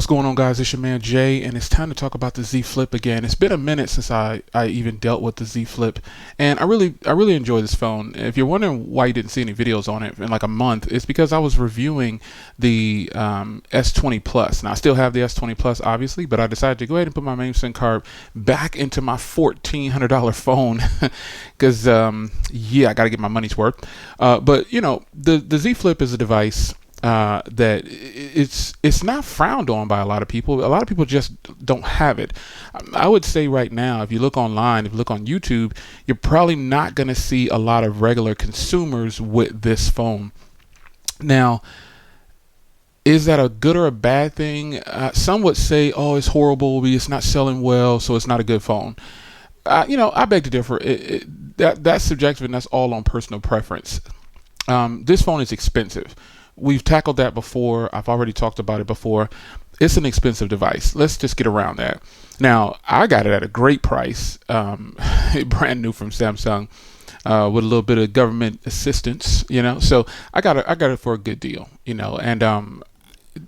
What's going on, guys? It's your man Jay, and it's time to talk about the Z Flip again. It's been a minute since I even dealt with the Z Flip, and I really enjoy this phone. If you're wondering why you didn't see any videos on it in like a month, it's because I was reviewing the S20 Plus. Now I still have the S20 Plus, obviously, but I decided to go ahead and put my main SIM card back into my $1,400 phone because yeah, I got to get my money's worth. But you know, the Z Flip is a device that it's not frowned on by a lot of people. A lot of people just don't have it. I would say right now, if you look online, if you look on YouTube, you're probably not going to see a lot of regular consumers with this phone. Now, is that a good or a bad thing? Some would say, oh, it's horrible, it's not selling well, so it's not a good phone. You know, I beg to differ. That's subjective, and that's all on personal preference. This phone is expensive. We've tackled that before. I've already talked about it before. It's an expensive device. Let's just get around that. Now, I got it at a great price, brand new from Samsung, with a little bit of government assistance, you know. So I got it for a good deal, you know. And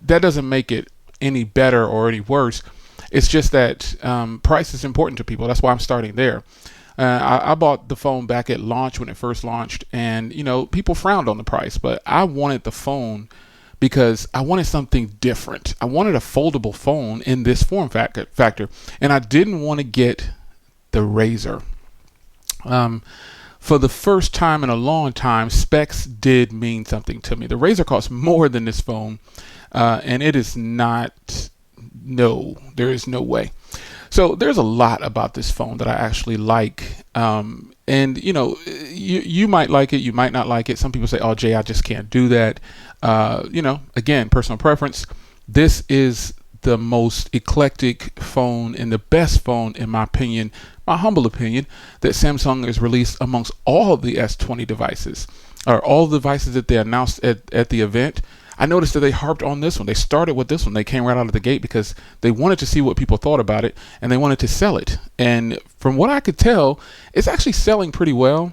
that doesn't make it any better or any worse. It's just that price is important to people. That's why I'm starting there. I bought the phone back at launch when it first launched, and you know, people frowned on the price, but I wanted the phone because I wanted something different. I wanted a foldable phone in this form factor, and I didn't want to get the Razor. For the first time in a long time, specs did mean something to me. The Razor costs more than this phone, and it is not. No, there is no way. So there's a lot about this phone that I actually like. And you know, you might like it, you might not like it. Some people say, oh, Jay, I just can't do that. You know, again, personal preference. This is the most eclectic phone and the best phone, in my opinion, my humble opinion, that Samsung has released amongst all of the S20 devices, or all the devices that they announced at the event. I noticed that they harped on this one. They started with this one. They came right out of the gate because they wanted to see what people thought about it, and they wanted to sell it. And from what I could tell, it's actually selling pretty well.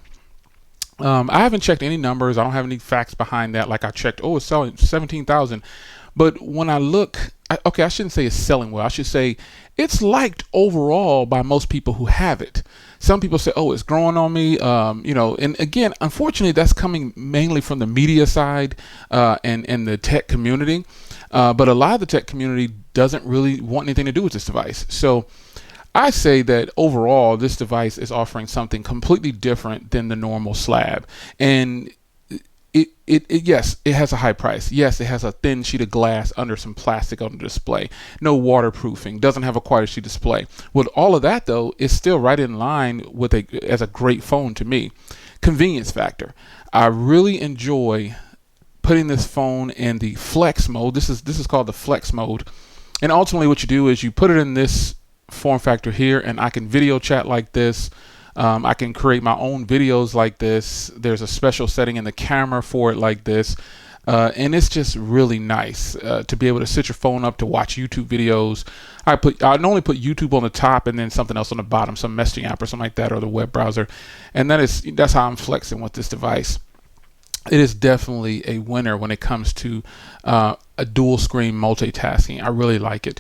I haven't checked any numbers. I don't have any facts behind that. Like I checked, oh, it's selling 17,000. But when I look, okay, I shouldn't say it's selling well. I should say it's liked overall by most people who have it. Some people say, oh, it's growing on me, you know, and again, unfortunately, that's coming mainly from the media side and the tech community. But a lot of the tech community doesn't really want anything to do with this device. So I say that overall, this device is offering something completely different than the normal slab. And yes, it has a high price. Yes, it has a thin sheet of glass under some plastic on the display. No waterproofing. Doesn't have a quite sheet display. With all of that, though, it's still right in line with as a great phone to me. Convenience factor. I really enjoy putting this phone in the flex mode. This is called the flex mode. And ultimately, what you do is you put it in this form factor here, and I can video chat like this. I can create my own videos like this. There's a special setting in the camera for it like this. And it's just really nice to be able to sit your phone up to watch YouTube videos. I normally put YouTube on the top and then something else on the bottom, some messaging app or something like that, or the web browser. And that's how I'm flexing with this device. It is definitely a winner when it comes to a dual screen multitasking. I really like it.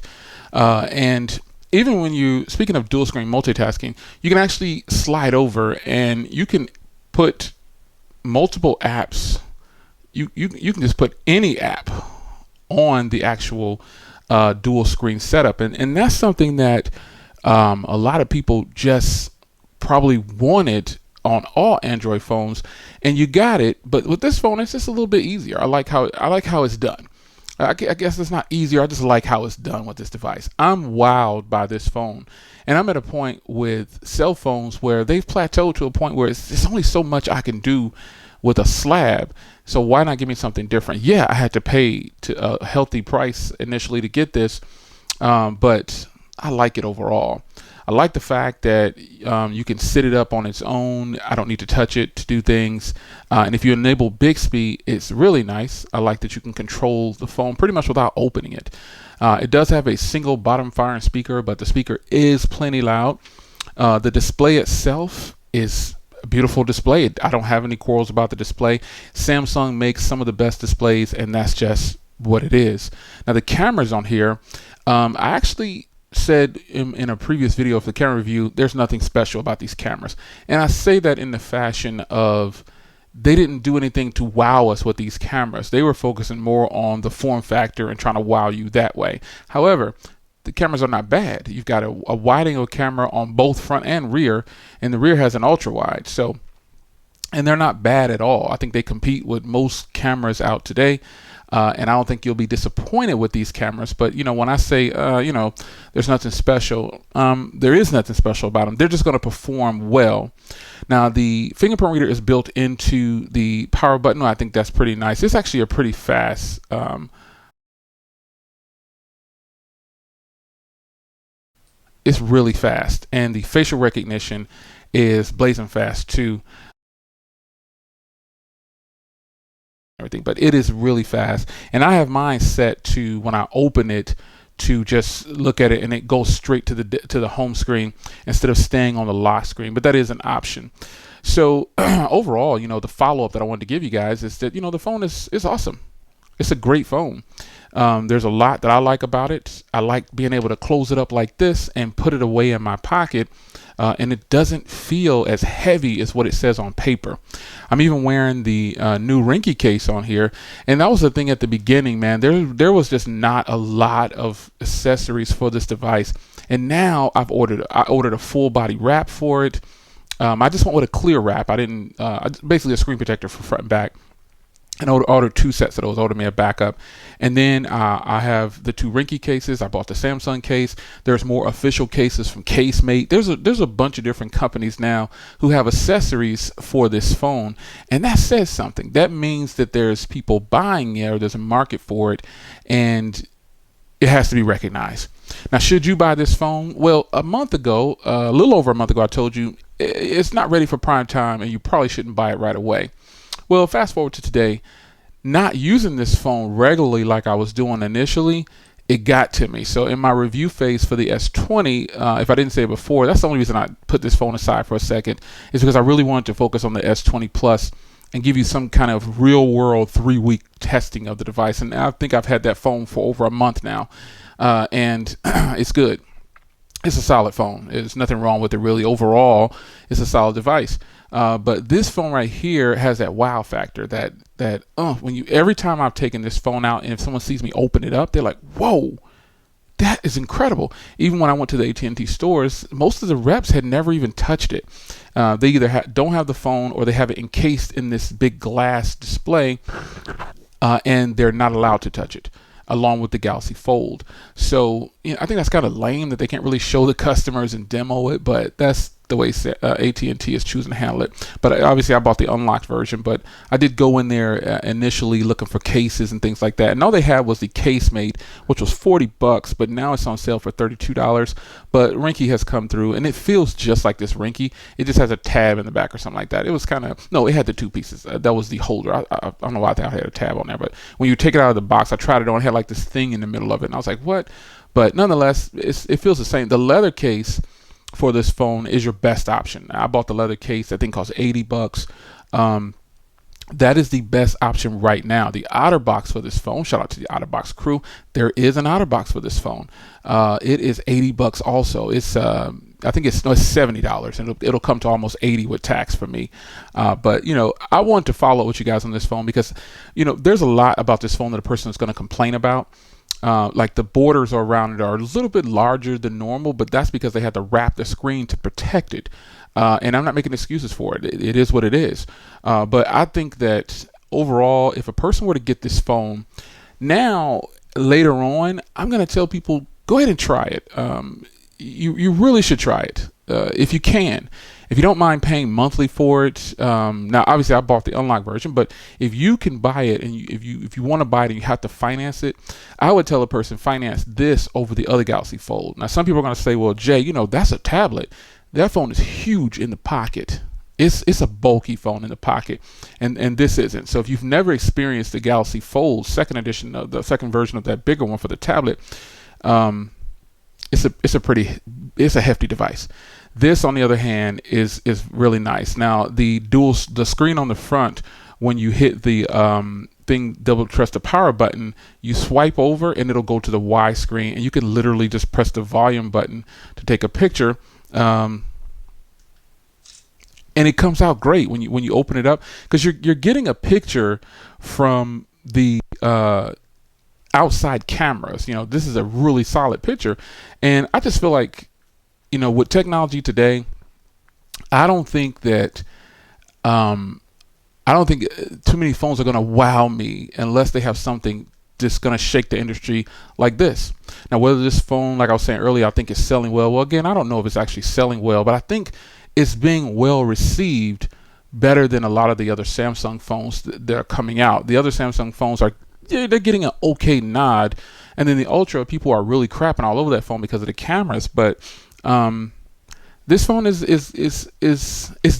And even when speaking of dual screen multitasking, you can actually slide over and you can put multiple apps. You can just put any app on the actual dual screen setup. And that's something that a lot of people just probably wanted on all Android phones, and you got it. But with this phone, it's just a little bit easier. I like how it's done. I guess it's not easier. I just like how it's done with this device. I'm wowed by this phone. And I'm at a point with cell phones where they've plateaued to a point where it's only so much I can do with a slab. So why not give me something different? Yeah, I had to pay a healthy price initially to get this, but I like it overall. I like the fact that you can sit it up on its own. I don't need to touch it to do things. And if you enable Bixby, it's really nice. I like that you can control the phone pretty much without opening it. It does have a single bottom firing speaker, but the speaker is plenty loud. The display itself is a beautiful display. I don't have any quarrels about the display. Samsung makes some of the best displays, and that's just what it is. Now the cameras on here, I actually said in a previous video for the camera review, there's nothing special about these cameras. And I say that in the fashion of they didn't do anything to wow us with these cameras. They were focusing more on the form factor and trying to wow you that way. However, the cameras are not bad. You've got a wide angle camera on both front and rear, and the rear has an ultra wide. So, and they're not bad at all. I think they compete with most cameras out today. And I don't think you'll be disappointed with these cameras. But, when I say, there's nothing special, there is nothing special about them. They're just going to perform well. Now, the fingerprint reader is built into the power button. I think that's pretty nice. It's actually a pretty fast, it's really fast. And the facial recognition is blazing fast too. Everything, but it is really fast, and I have mine set to when I open it to just look at it and it goes straight to the home screen instead of staying on the lock screen, but that is an option. So overall, the follow-up that I wanted to give you guys is that the phone is awesome. It's a great phone. There's a lot that I like about it. I like being able to close it up like this and put it away in my pocket, and it doesn't feel as heavy as what it says on paper. I'm even wearing the new Rinky case on here, and that was the thing at the beginning, man. There was just not a lot of accessories for this device, and now I ordered a full body wrap for it. I just went with a clear wrap. I didn't basically a screen protector for front and back. And I ordered 2 sets of those, ordered me a backup. And then I have the 2 Rinky cases. I bought the Samsung case. There's more official cases from Casemate. There's a bunch of different companies now who have accessories for this phone. And that says something. That means that there's people buying it, or there's a market for it, and it has to be recognized. Now, should you buy this phone? Well, a little over a month ago, I told you it's not ready for prime time and you probably shouldn't buy it right away. Well, fast forward to today, not using this phone regularly like I was doing initially, it got to me. So in my review phase for the S20, if I didn't say it before, that's the only reason I put this phone aside for a second, is because I really wanted to focus on the S20 Plus and give you some kind of real world 3-week testing of the device. And I think I've had that phone for over a month now, and it's good. It's a solid phone. There's nothing wrong with it really. Overall, it's a solid device. But this phone right here has that wow factor that every time I've taken this phone out and if someone sees me open it up, they're like, whoa, that is incredible. Even when I went to the AT&T stores, most of the reps had never even touched it. They either don't have the phone or they have it encased in this big glass display, and they're not allowed to touch it, along with the Galaxy Fold. So I think that's kind of lame that they can't really show the customers and demo it, but that's the way AT&T is choosing to handle it. But obviously I bought the unlocked version, but I did go in there initially looking for cases and things like that, and all they had was the Casemate, which was $40, but now it's on sale for $32. But Rinky has come through and it feels just like this Rinky. It just has a tab in the back or something like that. It was kind of, no, it had the 2 pieces. That was the holder. I don't know why I thought I had a tab on there, but when you take it out of the box, I tried it on, it had like this thing in the middle of it, and I was like, what? But nonetheless, it feels the same. The leather case for this phone is your best option. I bought the leather case. I think it cost $80. That is the best option right now. The OtterBox for this phone, shout out to the OtterBox crew. There is an OtterBox for this phone. It is $80 also. It's I think it's $70, and it'll come to almost 80 with tax for me. But I want to follow up with you guys on this phone because there's a lot about this phone that a person is going to complain about. Like the borders around it are a little bit larger than normal, but that's because they had to wrap the screen to protect it. And I'm not making excuses for it. It is what it is. But I think that overall, if a person were to get this phone now, later on, I'm going to tell people, go ahead and try it. You really should try it if you can. If you don't mind paying monthly for it, now obviously I bought the unlocked version, but if you can buy it and if you want to buy it and you have to finance it, I would tell a person finance this over the other Galaxy Fold. Now some people are going to say, well, Jay, that's a tablet. That phone is huge in the pocket. It's a bulky phone in the pocket, and this isn't. So if you've never experienced the Galaxy Fold second edition, the second version of that bigger one for the tablet, it's a hefty device. This, on the other hand, is really nice. Now, the screen on the front, when you hit the thing, double press the power button, you swipe over and it'll go to the Y screen, and you can literally just press the volume button to take a picture. And it comes out great when you open it up, because you're getting a picture from the outside cameras. This is a really solid picture, and I just feel like, with technology today, I don't think that too many phones are going to wow me unless they have something just going to shake the industry like this. Now, whether this phone, like I was saying earlier, I think is selling well. Well, again, I don't know if it's actually selling well, but I think it's being well received, better than a lot of the other Samsung phones that are coming out. The other Samsung phones they're getting an okay nod, and then the Ultra, people are really crapping all over that phone because of the cameras. But this phone is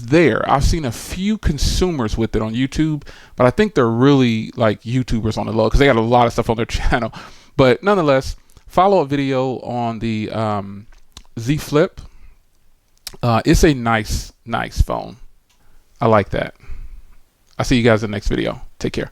there. I've seen a few consumers with it on YouTube, but I think they're really like YouTubers on the low, because they got a lot of stuff on their channel. But nonetheless, follow-up video on the ZFlip. It's a nice phone. I like that. I'll see you guys in the next video. Take care.